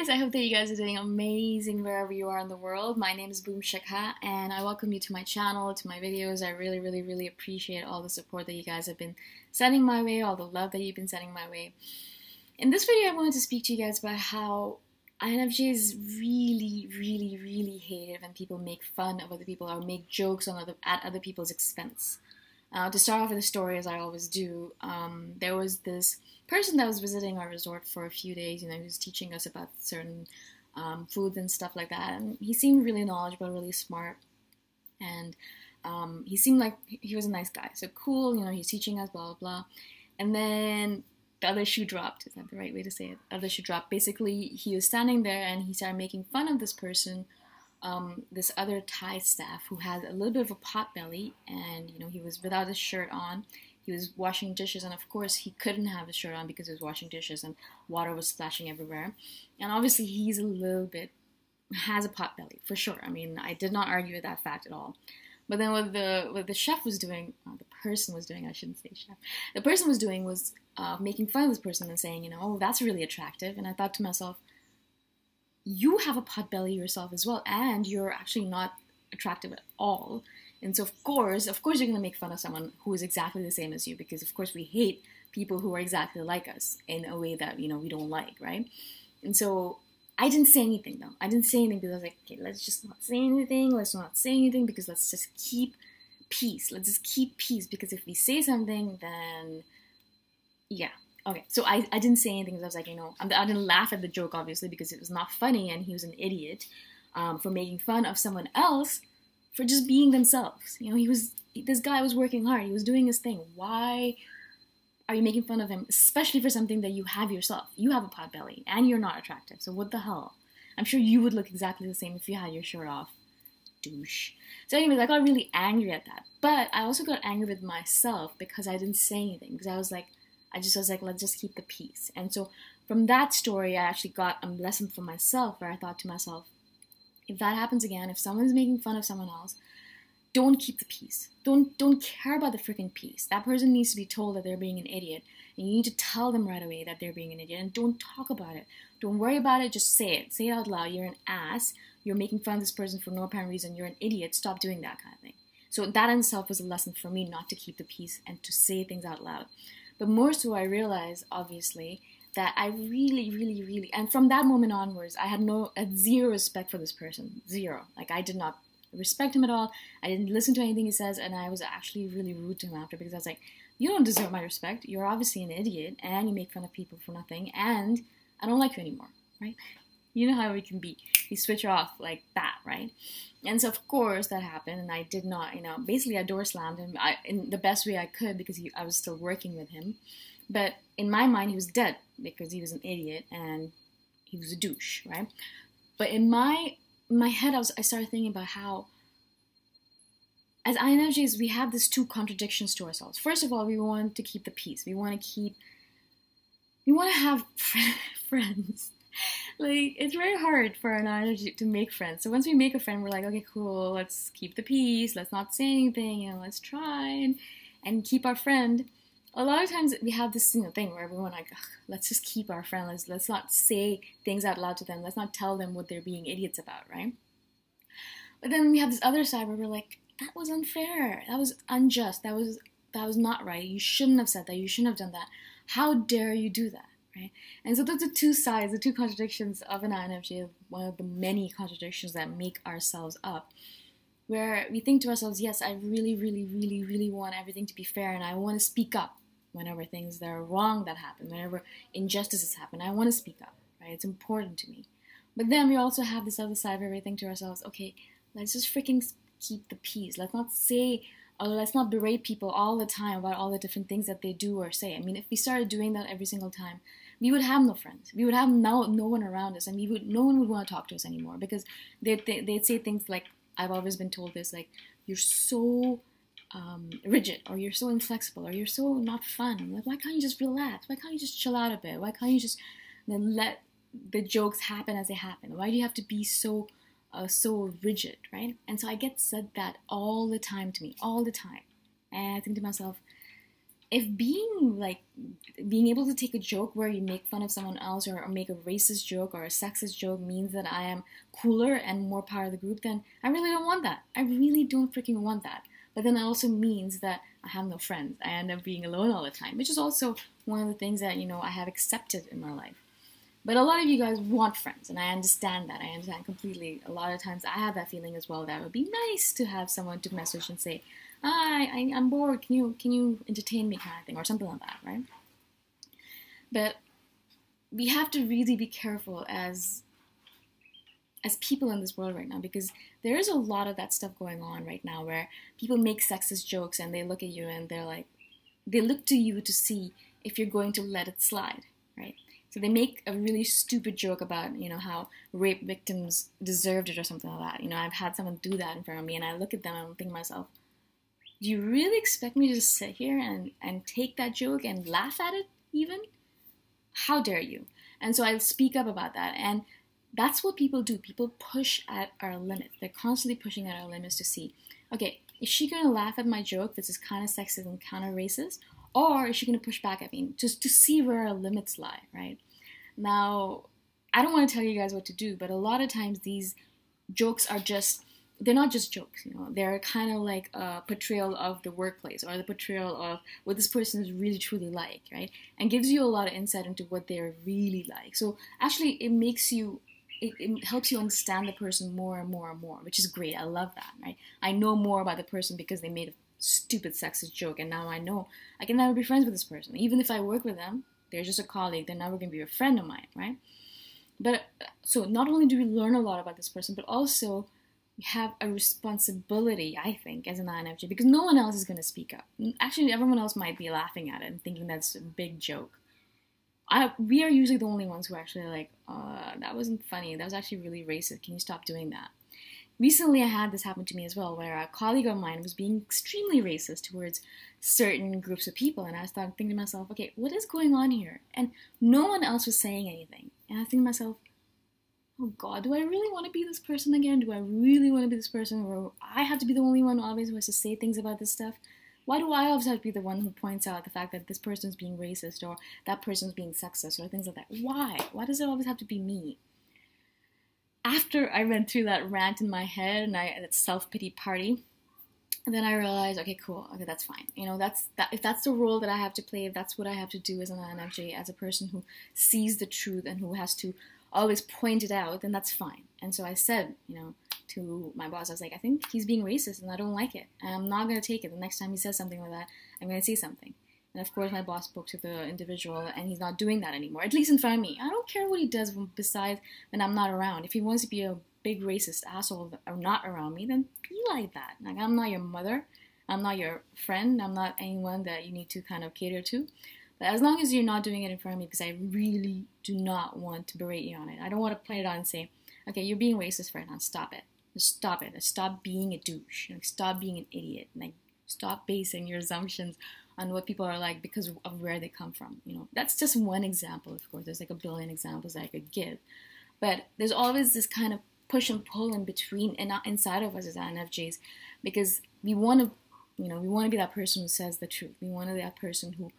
guys, I hope that you guys are doing amazing wherever you are in the world. My name is Shikha and I welcome you to my channel, to my videos. I really appreciate all the support that you guys have been sending my way, all the love that you've been sending my way. In this video, I wanted to speak to you guys about how INFJs really hate it when people make fun of other people or make jokes at other people's expense. To start off with a story, as I always do, there was this person that was visiting our resort for a few days. He was teaching us about certain foods and stuff like that. And he seemed really knowledgeable, really smart. And he seemed like he was a nice guy. So cool, he's teaching us, blah, blah, blah. And then the other shoe dropped. Is that the right way to say it? The other shoe dropped. Basically, he was standing there and he started making fun of this person, this other Thai staff who had a little bit of a pot belly, and he was without his shirt on. He was washing dishes, and of course he couldn't have his shirt on because he was washing dishes and water was splashing everywhere. And obviously he's has a pot belly for sure. I mean, I did not argue with that fact at all. But then what the chef was doing, the person was doing, I shouldn't say chef. The person was doing was making fun of this person and saying, oh, that's really attractive. And I thought to myself, you have a pot belly yourself as well, and you're actually not attractive at all. And so of course you're going to make fun of someone who is exactly the same as you, because of course we hate people who are exactly like us in a way that we don't like, right? And so I didn't say anything though. I didn't say anything because I was like, okay, let's just not say anything. Let's not say anything because let's just keep peace. Let's just keep peace, because if we say something, then yeah. Okay, so I didn't say anything because I was like, I didn't laugh at the joke, obviously, because it was not funny and he was an idiot for making fun of someone else for just being themselves. This guy was working hard. He was doing his thing. Why are you making fun of him, especially for something that you have yourself? You have a pot belly and you're not attractive, so what the hell? I'm sure you would look exactly the same if you had your shirt off. Douche. So anyways, I got really angry at that. But I also got angry with myself because I didn't say anything, because I was like, let's just keep the peace. And so from that story, I actually got a lesson for myself where I thought to myself, if that happens again, if someone's making fun of someone else, don't keep the peace. Don't care about the freaking peace. That person needs to be told that they're being an idiot. And you need to tell them right away that they're being an idiot. And don't talk about it. Don't worry about it. Just say it. Say it out loud. You're an ass. You're making fun of this person for no apparent reason. You're an idiot. Stop doing that kind of thing. So that in itself was a lesson for me, not to keep the peace and to say things out loud. But more so, I realized, obviously, that I really, and from that moment onwards, I had zero respect for this person. Zero. Like, I did not respect him at all. I didn't listen to anything he says, and I was actually really rude to him after, because I was like, you don't deserve my respect. You're obviously an idiot, and you make fun of people for nothing, and I don't like you anymore, right? You know how we can be. We switch off like that, right? And so, of course, that happened, and I did not, basically I door slammed him in the best way I could, because I was still working with him. But in my mind, he was dead, because he was an idiot, and he was a douche, right? But in my head, I started thinking about how, as INFJs, we have these two contradictions to ourselves. First of all, we want to keep the peace. We want to have friends. Like, it's very hard for an INFJ to make friends. So once we make a friend, we're like, okay, cool, let's keep the peace. Let's not say anything, let's try and keep our friend. A lot of times we have this thing where everyone like, let's just keep our friend. Let's not say things out loud to them. Let's not tell them what they're being idiots about, right? But then we have this other side where we're like, that was unfair. That was unjust. That was not right. You shouldn't have said that. You shouldn't have done that. How dare you do that? Right? And so those are two sides, the two contradictions of an INFJ, one of the many contradictions that make ourselves up, where we think to ourselves, yes, I really want everything to be fair, and I want to speak up whenever things that are wrong that happen, whenever injustices happen. I want to speak up, right? It's important to me. But then we also have this other side where we think to ourselves, okay, let's just freaking keep the peace. Let's not say, or let's not berate people all the time about all the different things that they do or say. I mean, if we started doing that every single time, we would have no friends. We would have no one around us, and no one would want to talk to us anymore, because they'd say things like, I've always been told this, like, you're so rigid, or you're so inflexible, or you're so not fun. Like, why can't you just relax? Why can't you just chill out a bit? Why can't you just let the jokes happen as they happen? Why do you have to be so rigid, right? And so I get said that all the time to me, all the time. And I think to myself, if being able to take a joke where you make fun of someone else or make a racist joke or a sexist joke means that I am cooler and more part of the group, then I really don't want that. I really don't freaking want that. But then it also means that I have no friends. I end up being alone all the time, which is also one of the things that, I have accepted in my life. But a lot of you guys want friends, and I understand that. I understand completely. A lot of times I have that feeling as well, that it would be nice to have someone to message and say, "Hi, I'm bored. Can you entertain me?" kind of thing, or something like that, right? But we have to really be careful as people in this world right now, because there is a lot of that stuff going on right now where people make sexist jokes and they look at you and they look to you to see if you're going to let it slide, right? So they make a really stupid joke about, how rape victims deserved it or something like that. I've had someone do that in front of me, and I look at them and I'm thinking to myself, do you really expect me to just sit here and take that joke and laugh at it even? How dare you? And so I speak up about that. And that's what people do. People push at our limits. They're constantly pushing at our limits to see, okay, is she going to laugh at my joke this is kind of sexist and kind of racist? Or is she going to push back at me just to see where our limits lie, right? Now, I don't want to tell you guys what to do, but a lot of times these jokes are they're not just jokes, They're kind of like a portrayal of the workplace or the portrayal of what this person is really truly like, right? And gives you a lot of insight into what they're really like. So actually it helps you understand the person more and more and more, which is great. I love that, right? I know more about the person because they made a stupid sexist joke, and now I know I can never be friends with this person. Even if I work with them, they're just a colleague, they're never going to be a friend of mine, right? But so not only do we learn a lot about this person, but also we have a responsibility, I think, as an INFJ, because no one else is going to speak up. Actually, everyone else might be laughing at it and thinking that's a big joke. We are usually the only ones who are actually like, that wasn't funny, that was actually really racist, can you stop doing that? Recently, I had this happen to me as well, where a colleague of mine was being extremely racist towards certain groups of people, and I started thinking to myself, okay, what is going on here? And no one else was saying anything, and I was thinking to myself, oh God, do I really want to be this person again? Do I really want to be this person where I have to be the only one always who has to say things about this stuff? Why do I always have to be the one who points out the fact that this person's being racist or that person's being sexist or things like that? Why? Why does it always have to be me? After I went through that rant in my head and that self-pity party, then I realized, okay, cool, okay, that's fine. If that's the role that I have to play, if that's what I have to do as an INFJ, as a person who sees the truth and who has to always point it out, then that's fine. And so I said, to my boss, I was like, I think he's being racist and I don't like it. And I'm not going to take it. The next time he says something like that, I'm going to say something. And of course, my boss spoke to the individual, and he's not doing that anymore, at least in front of me. I don't care what he does besides when I'm not around. If he wants to be a big racist asshole or not around me, then be like that. Like, I'm not your mother. I'm not your friend. I'm not anyone that you need to kind of cater to. But as long as you're not doing it in front of me, because I really do not want to berate you on it. I don't want to play it on and say, okay, you're being racist right now. Stop it. Just stop it. Stop being a douche. Stop being an idiot. Stop basing your assumptions on what people are like because of where they come from. That's just one example, of course. There's like a billion examples that I could give. But there's always this kind of push and pull in between and inside of us as INFJs, because we want to, we want to be that person who says the truth. We want to be that person who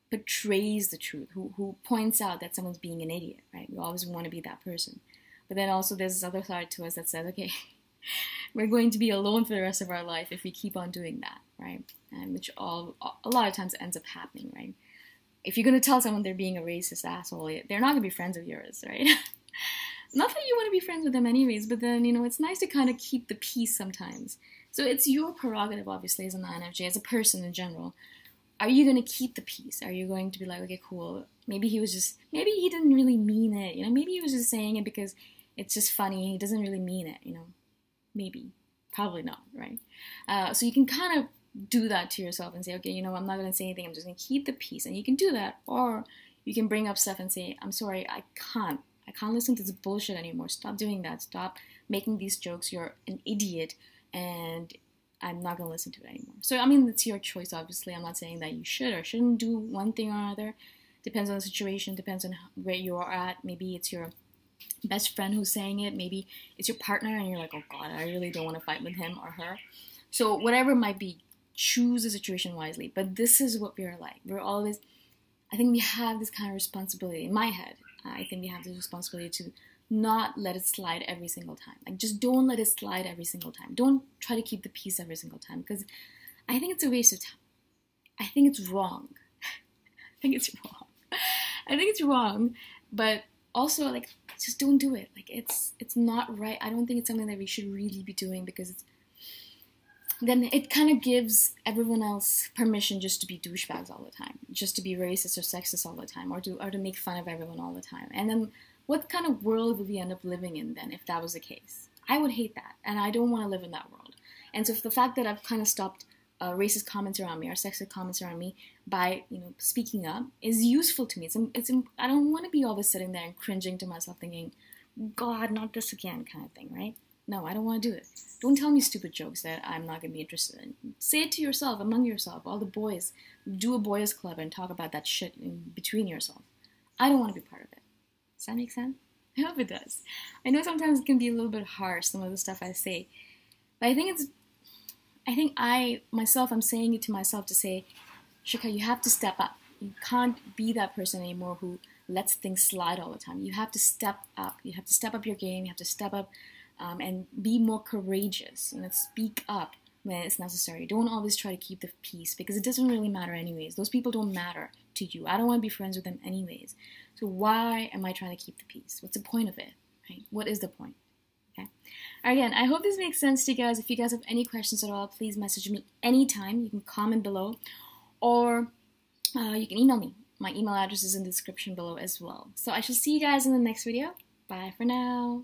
portrays the truth, who points out that someone's being an idiot, right? We always want to be that person. But then also there's this other side to us that says, okay, we're going to be alone for the rest of our life if we keep on doing that, right? And which a lot of times ends up happening, right? If you're going to tell someone they're being a racist asshole, they're not going to be friends of yours, right? Not that you want to be friends with them anyways, but then, it's nice to kind of keep the peace sometimes. So it's your prerogative, obviously, as an INFJ, as a person in general. Are you going to keep the peace? Are you going to be like, okay, cool, maybe he didn't really mean it, maybe he was just saying it because it's just funny, he doesn't really mean it, maybe, probably not, right? So you can kind of do that to yourself and say, okay, I'm not going to say anything, I'm just going to keep the peace, and you can do that, or you can bring up stuff and say, I'm sorry, I can't listen to this bullshit anymore, stop doing that, stop making these jokes, you're an idiot, and I'm not going to listen to it anymore. So, it's your choice, obviously. I'm not saying that you should or shouldn't do one thing or another. Depends on the situation, depends on where you are at. Maybe it's your best friend who's saying it. Maybe it's your partner and you're like, oh God, I really don't want to fight with him or her. So whatever it might be, choose the situation wisely. But this is what we're like. We're always, I think we have this kind of responsibility in my head. I think we have this responsibility to not let it slide every single time. Like, just don't let it slide every single time. Don't try to keep the peace every single time, because I think it's a waste of time. I think it's wrong. I think it's wrong. I think it's wrong, but also, like, just don't do it. Like, it's not right. I don't think it's something that we should really be doing, because then it kind of gives everyone else permission just to be douchebags all the time, just to be racist or sexist all the time, or to make fun of everyone all the time. And then what kind of world would we end up living in then if that was the case? I would hate that, and I don't want to live in that world. And so the fact that I've kind of stopped racist comments around me or sexist comments around me by, speaking up is useful to me. I don't want to be always sitting there and cringing to myself thinking, God, not this again, kind of thing, right? No, I don't want to do it. Don't tell me stupid jokes that I'm not going to be interested in. Say it to yourself, among yourself, all the boys. Do a boys club and talk about that shit in between yourself. I don't want to be part of it. Does that make sense? I hope it does. I know sometimes it can be a little bit harsh, some of the stuff I say, but I'm saying it to myself to say, Shikha, you have to step up. You can't be that person anymore who lets things slide all the time. You have to step up. You have to step up your game. You have to step up and be more courageous. Speak up when it's necessary. Don't always try to keep the peace, because it doesn't really matter anyways. Those people don't matter to you. I don't want to be friends with them anyways. So why am I trying to keep the peace? What's the point of it? Right? What is the point? Okay. Again, I hope this makes sense to you guys. If you guys have any questions at all, please message me anytime. You can comment below, or you can email me. My email address is in the description below as well. So I shall see you guys in the next video. Bye for now.